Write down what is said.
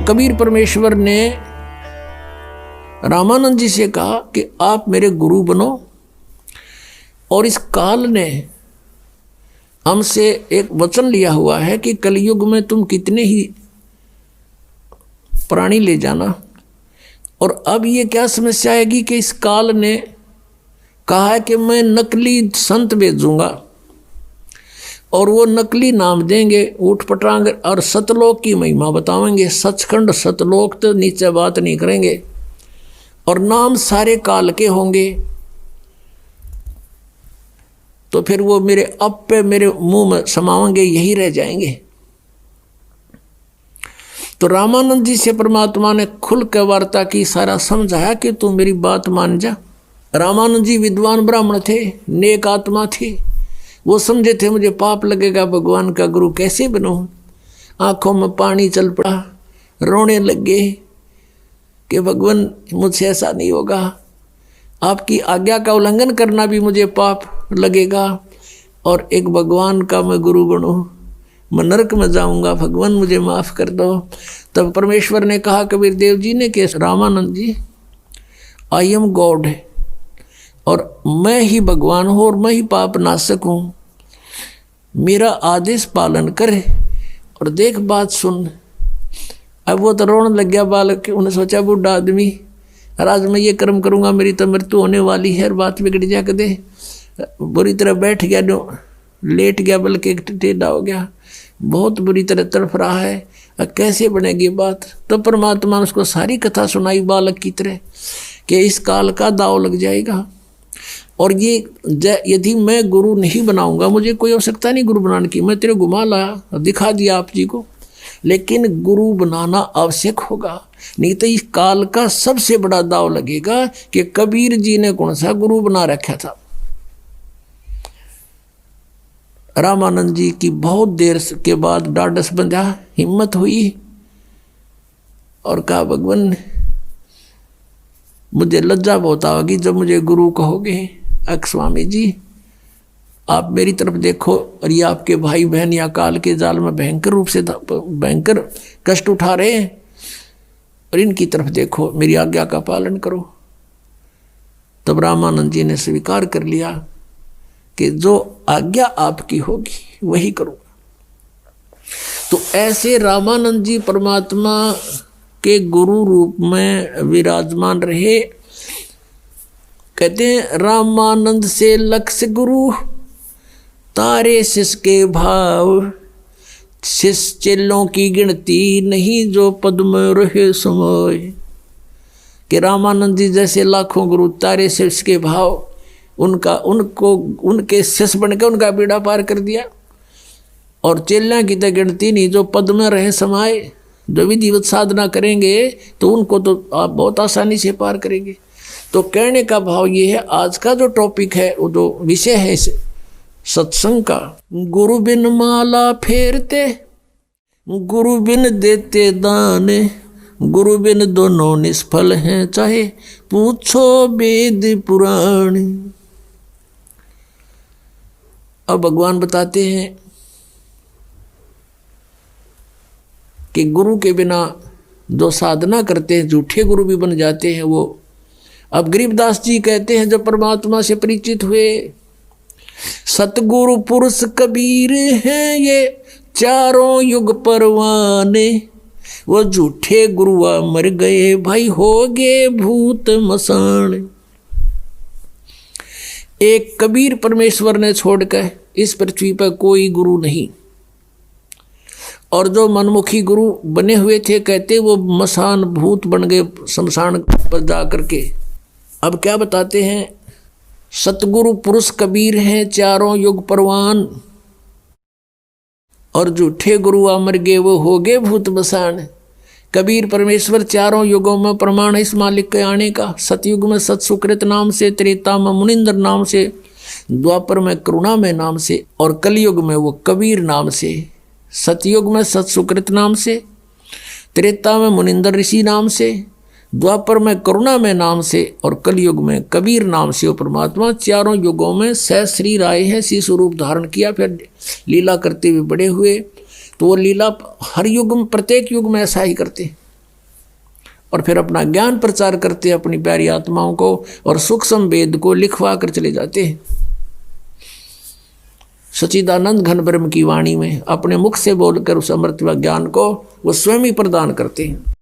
कबीर परमेश्वर ने रामानंद जी से कहा कि आप मेरे गुरु बनो, और इस काल ने हमसे एक वचन लिया हुआ है कि कलयुग में तुम कितने ही प्राणी ले जाना। और अब ये क्या समस्या आएगी कि इस काल ने कहा है कि मैं नकली संत भेजूंगा और वो नकली नाम देंगे, ऊट पटांग, और सतलोक की महिमा बतावेंगे। सचखंड सतलोक तो नीचे बात नहीं करेंगे, और नाम सारे काल के होंगे। तो फिर वो मेरे अब पे मेरे मुंह में समावेंगे, यही रह जाएंगे। तो रामानंद जी से परमात्मा ने खुल के वार्ता की, सारा समझाया कि तू मेरी बात मान जा। रामानंद जी विद्वान ब्राह्मण थे, नेक आत्मा थे। वो समझे थे मुझे पाप लगेगा, भगवान का गुरु कैसे बनूं। आंखों में पानी चल पड़ा, रोने लगे कि भगवान मुझसे ऐसा नहीं होगा, आपकी आज्ञा का उल्लंघन करना भी मुझे पाप लगेगा, और एक भगवान का मैं गुरु बनूं, मैं नरक में जाऊंगा, भगवान मुझे माफ़ कर दो। तब परमेश्वर ने कहा कबीर देव जी ने कि रामानंद जी, आई एम गॉड, और मैं ही भगवान हूँ और मैं ही पाप नाशक हूँ, मेरा आदेश पालन करे और देख बात सुन। अब वो तो रोने लग गया बालक, उन्हें सोचा बूढ़ा आदमी, और आज मैं ये कर्म करूँगा मेरी तो मृत्यु होने वाली है, और बात बिगड़ जा कर दे। बुरी तरह बैठ गया, जो लेट गया, बल्कि टेढ़ा हो गया, बहुत बुरी तरह तड़फ रहा है, अब कैसे बनेगी बात। तो परमात्मा ने उसको सारी कथा सुनाई बालक की तरह कि इस काल का दाव लग जाएगा, और ये यदि मैं गुरु नहीं बनाऊंगा, मुझे कोई आवश्यकता नहीं गुरु बनाने की, मैं तेरे घुमा लाया दिखा दिया आप जी को, लेकिन गुरु बनाना आवश्यक होगा, नहीं तो इस काल का सबसे बड़ा दाव लगेगा कि कबीर जी ने कौन सा गुरु बना रखा था। रामानंद जी की बहुत देर के बाद डाढ़स बंधा, हिम्मत हुई और कहा भगवान मुझे लज्जा बहुत आएगी जब मुझे गुरु कहोगे। अक स्वामी जी आप मेरी तरफ देखो, और ये आपके भाई बहन या काल के जाल में भयंकर रूप से भयंकर कष्ट उठा रहे हैं, और इनकी तरफ देखो, मेरी आज्ञा का पालन करो। तब रामानंद जी ने स्वीकार कर लिया कि जो आज्ञा आपकी होगी वही करूँगा। तो ऐसे रामानंद जी परमात्मा के गुरु रूप में विराजमान रहे। कहते हैं रामानंद से लक्ष्य गुरु, तारे शिष्य के भाव, शिष्य चेलों की गिनती नहीं, जो पद में रहे समय। कि रामानंद जी जैसे लाखों गुरु, तारे शिष्य के भाव, उनके शिष्य बनकर उनका बेड़ा पार कर दिया, और चेला की तो गिनती नहीं, जो पद में रहे समाये, जो विधिवत साधना करेंगे तो उनको तो आप बहुत आसानी से पार करेंगे। तो कहने का भाव ये है, आज का जो टॉपिक है, वो जो विषय है सत्संग का, गुरु बिन माला फेरते, गुरु बिन देते दान, गुरु बिन दोनों निष्फल हैं, चाहे पूछो वेद पुराण। अब भगवान बताते हैं कि गुरु के बिना जो साधना करते हैं, झूठे गुरु भी बन जाते हैं वो। अब गरीबदास जी कहते हैं, जब परमात्मा से परिचित हुए, सतगुरु पुरुष कबीर हैं ये चारों युग परवाने, वो झूठे गुरुआ मर गए भाई हो गए भूत मसान। एक कबीर परमेश्वर ने छोड़कर इस पृथ्वी पर कोई गुरु नहीं, और जो मनमुखी गुरु बने हुए थे, कहते वो मसान भूत बन गए शमशान पर जा करके। अब क्या बताते हैं, सतगुरु पुरुष कबीर हैं चारों युग परवान, और झूठे गुरु अमर गए वो हो गए भूत मसान। कबीर परमेश्वर चारों युगों में प्रमाण इस मालिक के आने का। सतयुग में सत सुकृत नाम से, त्रेता में मुनिंद्र नाम से, द्वापर में करुणा में नाम से, और कलयुग में वो कबीर नाम से। सतयुग में सत सुकृत नाम से, त्रेता में मुनिंद्र ऋषि नाम से, द्वापर में करुणा में नाम से, और कलयुग में कबीर नाम से वो परमात्मा चारों युगों में सहस्री राय है, सी स्वरूप धारण किया, फिर लीला करते हुए बड़े हुए। तो वो लीला हर युग में, प्रत्येक युग में ऐसा ही करते। और फिर अपना ज्ञान प्रचार करते हैं अपनी प्यारी आत्माओं को, और सूक्ष्म वेद को लिखवा कर चले जाते हैं। सच्चिदानंद घन ब्रह्म की वाणी में अपने मुख से बोलकर उस अमृत व ज्ञान को वो स्वयं ही प्रदान करते हैं।